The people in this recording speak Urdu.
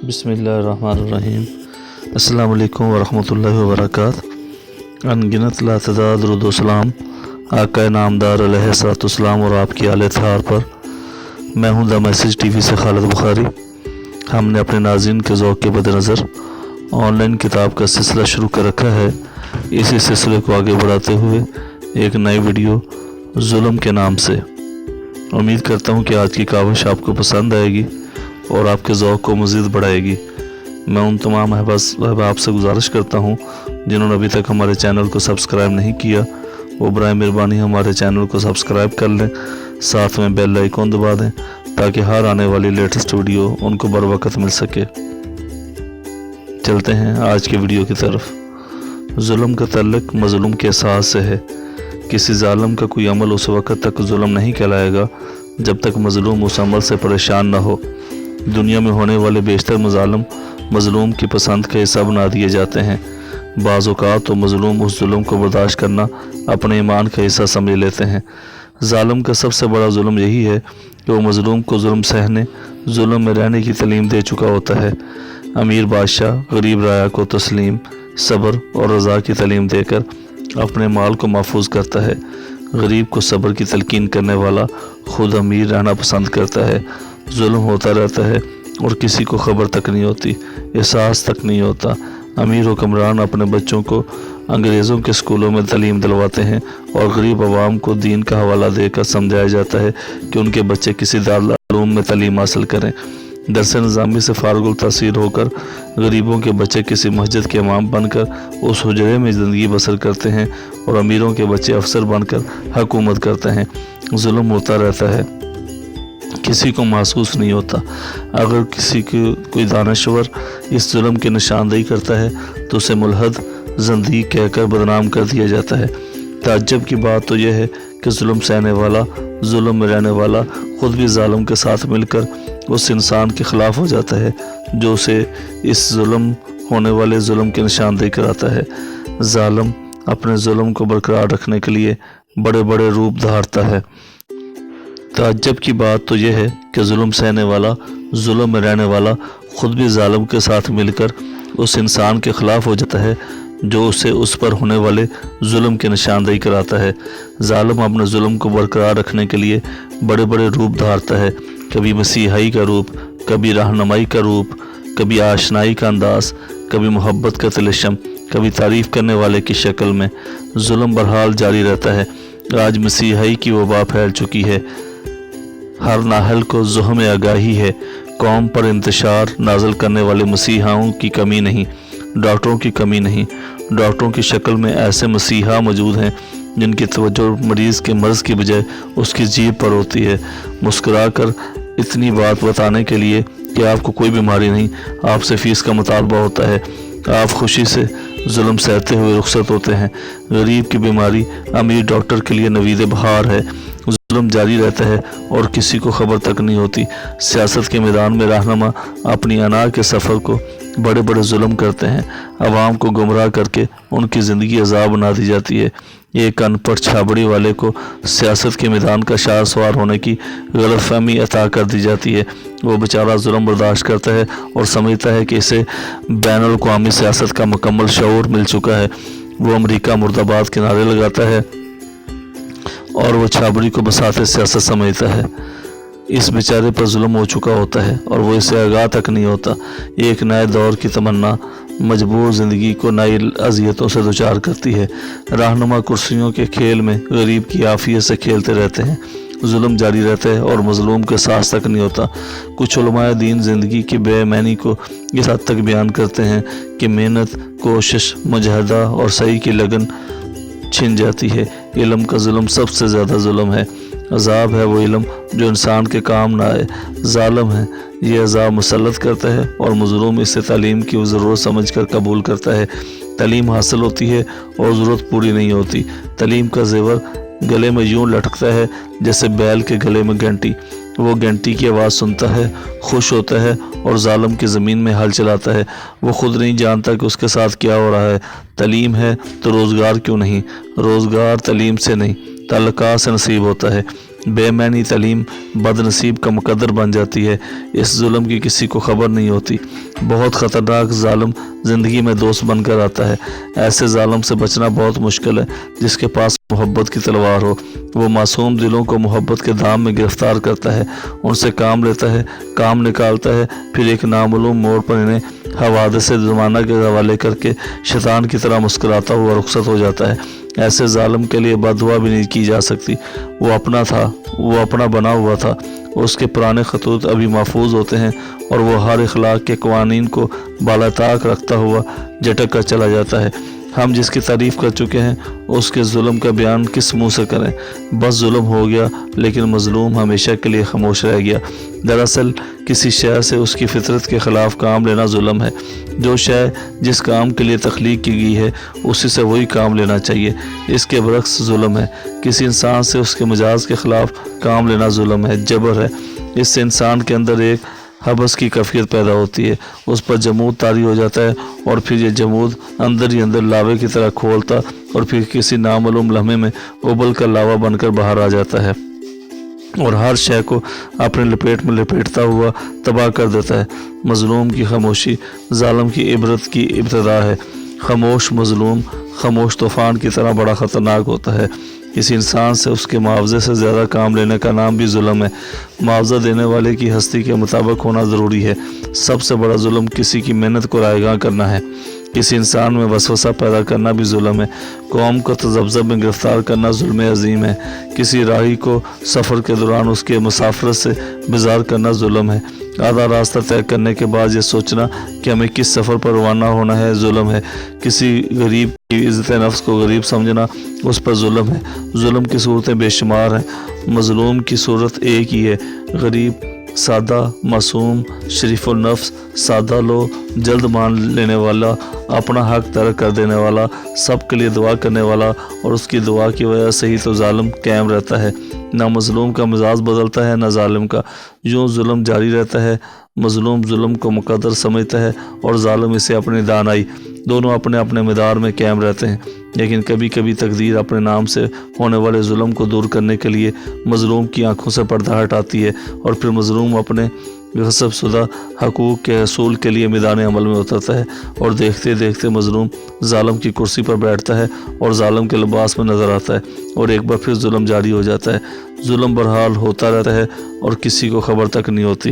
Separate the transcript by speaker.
Speaker 1: بسم اللہ الرحمن الرحیم۔ السلام علیکم ورحمۃ اللہ وبرکاتہ۔ انگنت لاتعداد درود و سلام آقا نامدار علیہ الصلوۃ والسلام اور آپ کی آل اطہار پر۔ میں ہوں دا میسیج ٹی وی سے خالد بخاری۔ ہم نے اپنے ناظرین کے ذوق کے مد نظر آن لائن کتاب کا سلسلہ شروع کر رکھا ہے۔ اسی سلسلے کو آگے بڑھاتے ہوئے ایک نئی ویڈیو ظلم کے نام سے۔ امید کرتا ہوں کہ آج کی کاوش آپ کو پسند آئے گی اور آپ کے ذوق کو مزید بڑھائے گی۔ میں ان تمام احباب سے گزارش کرتا ہوں جنہوں نے ابھی تک ہمارے چینل کو سبسکرائب نہیں کیا، وہ برائے مہربانی ہمارے چینل کو سبسکرائب کر لیں، ساتھ میں بیل آئیکن دبا دیں تاکہ ہر آنے والی لیٹسٹ ویڈیو ان کو بر وقت مل سکے۔ چلتے ہیں آج کی ویڈیو کی طرف۔ ظلم کا تعلق مظلوم کے احساس سے ہے۔ کسی ظالم کا کوئی عمل اس وقت تک ظلم نہیں کہلائے گا جب تک مظلوم اس عمل سے پریشان نہ ہو۔ دنیا میں ہونے والے بیشتر مظالم مظلوم کی پسند کا حصہ بنا دیے جاتے ہیں۔ بعض اوقات تو مظلوم اس ظلم کو برداشت کرنا اپنے ایمان کا حصہ سمجھ لیتے ہیں۔ ظالم کا سب سے بڑا ظلم یہی ہے کہ وہ مظلوم کو ظلم سہنے، ظلم میں رہنے کی تعلیم دے چکا ہوتا ہے۔ امیر بادشاہ غریب رعایا کو تسلیم، صبر اور رضا کی تعلیم دے کر اپنے مال کو محفوظ کرتا ہے۔ غریب کو صبر کی تلقین کرنے والا خود امیر رہنا پسند کرتا ہے۔ ظلم ہوتا رہتا ہے اور کسی کو خبر تک نہیں ہوتی، احساس تک نہیں ہوتا۔ امیر حکمران اپنے بچوں کو انگریزوں کے اسکولوں میں تعلیم دلواتے ہیں اور غریب عوام کو دین کا حوالہ دے کر سمجھایا جاتا ہے کہ ان کے بچے کسی دارالعلوم میں تعلیم حاصل کریں۔ درس نظامی سے فارغ التحصیل ہو کر غریبوں کے بچے کسی مسجد کے امام بن کر اس حجرے میں زندگی بسر کرتے ہیں اور امیروں کے بچے افسر بن کر حکومت کرتے ہیں۔ ظلم ہوتا رہتا ہے، کسی کو محسوس نہیں ہوتا۔ اگر کسی کو کوئی دانشور اس ظلم کی نشاندہی کرتا ہے تو اسے ملحد، زندیق کہہ کر بدنام کر دیا جاتا ہے۔ تعجب کی بات تو یہ ہے کہ ظلم سہنے والا، ظلم میں رہنے والا خود بھی ظالم کے ساتھ مل کر اس انسان کے خلاف ہو جاتا ہے جو اسے اس ظلم ہونے والے ظلم کی نشاندہی کراتا ہے۔ ظالم اپنے ظلم کو برقرار رکھنے کے لیے بڑے بڑے روپ دھارتا ہے۔ تعجب کی بات تو یہ ہے کہ ظلم سہنے والا، ظلم میں رہنے والا خود بھی ظالم کے ساتھ مل کر اس انسان کے خلاف ہو جاتا ہے جو اسے اس پر ہونے والے ظلم کی نشاندہی کراتا ہے۔ ظالم اپنے ظلم کو برقرار رکھنے کے لیے بڑے بڑے روپ دھارتا ہے، کبھی مسیحائی کا روپ، کبھی رہنمائی کا روپ، کبھی آشنائی کا انداز، کبھی محبت کا تلشم، کبھی تعریف کرنے والے کی شکل میں۔ ظلم بہرحال جاری رہتا ہے۔ آج مسیحائی کی وبا پھیل چکی ہے، ہر نااہل کو زحم آگاہی ہے۔ قوم پر انتشار نازل کرنے والے مسیحاؤں کی کمی نہیں، ڈاکٹروں کی کمی نہیں۔ ڈاکٹروں کی شکل میں ایسے مسیحا موجود ہیں جن کی توجہ مریض کے مرض کی بجائے اس کی جیب پر ہوتی ہے، مسکرا کر اتنی بات بتانے کے لیے کہ آپ کو کوئی بیماری نہیں، آپ سے فیس کا مطالبہ ہوتا ہے۔ آپ خوشی سے ظلم سہتے ہوئے رخصت ہوتے ہیں۔ غریب کی بیماری امیر ڈاکٹر کے لیے نوید بہار ہے۔ ظلم جاری رہتا ہے اور کسی کو خبر تک نہیں ہوتی۔ سیاست کے میدان میں رہنما اپنی انا کے سفر کو بڑے بڑے ظلم کرتے ہیں۔ عوام کو گمراہ کر کے ان کی زندگی عذاب بنا دی جاتی ہے۔ ایک ان پڑھ چھابڑی والے کو سیاست کے میدان کا شاہ سوار ہونے کی غلط فہمی عطا کر دی جاتی ہے۔ وہ بیچارہ ظلم برداشت کرتا ہے اور سمجھتا ہے کہ اسے بین الاقوامی سیاست کا مکمل شعور مل چکا ہے۔ وہ امریکہ مرد آباد کے نعرے لگاتا ہے اور وہ چھابڑی کو بساط سیاست سمجھتا ہے۔ اس بیچارے پر ظلم ہو چکا ہوتا ہے اور وہ اسے آگاہ تک نہیں ہوتا۔ ایک نئے دور کی تمنا مجبور زندگی کو نئی اذیتوں سے دوچار کرتی ہے۔ رہنما کرسیوں کے کھیل میں غریب کی عافیت سے کھیلتے رہتے ہیں۔ ظلم جاری رہتا ہے اور مظلوم کے ساس تک نہیں ہوتا۔ کچھ علماء دین زندگی کی بے معنی کو اس حد تک بیان کرتے ہیں کہ محنت، کوشش، مجاہدہ اور صحیح کی لگن چھن جاتی ہے۔ علم کا ظلم سب سے زیادہ ظلم ہے۔ عذاب ہے وہ علم جو انسان کے کام نہ آئے۔ ظالم ہے، یہ عذاب مسلط کرتا ہے اور مظلوم اسے تعلیم کی ضرورت سمجھ کر قبول کرتا ہے۔ تعلیم حاصل ہوتی ہے اور ضرورت پوری نہیں ہوتی۔ تعلیم کا زیور گلے میں یوں لٹکتا ہے جیسے بیل کے گلے میں گھنٹی۔ وہ گھنٹی کی آواز سنتا ہے، خوش ہوتا ہے اور ظالم کی زمین میں ہل چلاتا ہے۔ وہ خود نہیں جانتا کہ اس کے ساتھ کیا ہو رہا ہے۔ تعلیم ہے تو روزگار کیوں نہیں؟ روزگار تعلیم سے نہیں، تعلقات سے نصیب ہوتا ہے۔ بے معنی تعلیم بدنصیب کا مقدر بن جاتی ہے۔ اس ظلم کی کسی کو خبر نہیں ہوتی۔ بہت خطرناک ظالم زندگی میں دوست بن کر آتا ہے۔ ایسے ظالم سے بچنا بہت مشکل ہے جس کے پاس محبت کی تلوار ہو۔ وہ معصوم دلوں کو محبت کے دام میں گرفتار کرتا ہے، ان سے کام لیتا ہے، کام نکالتا ہے، پھر ایک نامعلوم موڑ پر انہیں حوادث زمانہ کے حوالے کر کے شیطان کی طرح مسکراتا ہوا رخصت ہو جاتا ہے۔ ایسے ظالم کے لیے بد دعا بھی نہیں کی جا سکتی۔ وہ اپنا تھا، وہ اپنا بنا ہوا تھا، اس کے پرانے خطوط ابھی محفوظ ہوتے ہیں اور وہ ہر اخلاق کے قوانین کو بالاتاق رکھتا ہوا جھٹک کر چلا جاتا ہے۔ ہم جس کی تعریف کر چکے ہیں اس کے ظلم کا بیان کس منہ سے کریں؟ بس ظلم ہو گیا لیکن مظلوم ہمیشہ کے لیے خاموش رہ گیا۔ دراصل کسی شے سے اس کی فطرت کے خلاف کام لینا ظلم ہے۔ جو شے جس کام کے لیے تخلیق کی گئی ہے اسی سے وہی کام لینا چاہیے، اس کے برعکس ظلم ہے۔ کسی انسان سے اس کے مزاج کے خلاف کام لینا ظلم ہے، جبر ہے۔ اس سے انسان کے اندر ایک حبس کی کیفیت پیدا ہوتی ہے، اس پر جمود طاری ہو جاتا ہے اور پھر یہ جمود اندر ہی اندر لاوے کی طرح کھولتا اور پھر کسی نامعلوم لمحے میں ابل کر لاوا بن کر باہر آ جاتا ہے اور ہر شے کو اپنے لپیٹ میں لپیٹتا ہوا تباہ کر دیتا ہے۔ مظلوم کی خاموشی ظالم کی عبرت کی ابتدا ہے۔ خاموش مظلوم خاموش طوفان کی طرح بڑا خطرناک ہوتا ہے۔ کسی انسان سے اس کے معاوضے سے زیادہ کام لینے کا نام بھی ظلم ہے۔ معاوضہ دینے والے کی ہستی کے مطابق ہونا ضروری ہے۔ سب سے بڑا ظلم کسی کی محنت کو رائیگاں کرنا ہے۔ کسی انسان میں وسوسہ پیدا کرنا بھی ظلم ہے۔ قوم کو تذبذب میں گرفتار کرنا ظلم عظیم ہے۔ کسی راہی کو سفر کے دوران اس کے مسافرت سے بیزار کرنا ظلم ہے۔ آدھا راستہ طے کرنے کے بعد یہ سوچنا کہ ہمیں کس سفر پر روانہ ہونا ہے ظلم ہے۔ کسی غریب کی عزت نفس کو غریب سمجھنا اس پر ظلم ہے۔ ظلم کی صورتیں بے شمار ہیں، مظلوم کی صورت ایک ہی ہے۔ غریب، سادہ، معصوم، شریف النفس، سادہ لو، جلد مان لینے والا، اپنا حق ترک کر دینے والا، سب کے لیے دعا کرنے والا، اور اس کی دعا کی وجہ سے ہی تو ظالم قائم رہتا ہے۔ نہ مظلوم کا مزاج بدلتا ہے نہ ظالم کا، یوں ظلم جاری رہتا ہے۔ مظلوم ظلم کو مقدر سمجھتا ہے اور ظالم اسے اپنی دانائی، دونوں اپنے اپنے مدار میں قائم رہتے ہیں۔ لیکن کبھی کبھی تقدیر اپنے نام سے ہونے والے ظلم کو دور کرنے کے لیے مظلوم کی آنکھوں سے پردہ ہٹاتی ہے اور پھر مظلوم اپنے غصب شدہ حقوق کے حصول کے لیے میدان عمل میں اترتا ہے اور دیکھتے دیکھتے مظلوم ظالم کی کرسی پر بیٹھتا ہے اور ظالم کے لباس میں نظر آتا ہے اور ایک بار پھر ظلم جاری ہو جاتا ہے۔ ظلم بہرحال ہوتا رہتا ہے اور کسی کو خبر تک نہیں ہوتی۔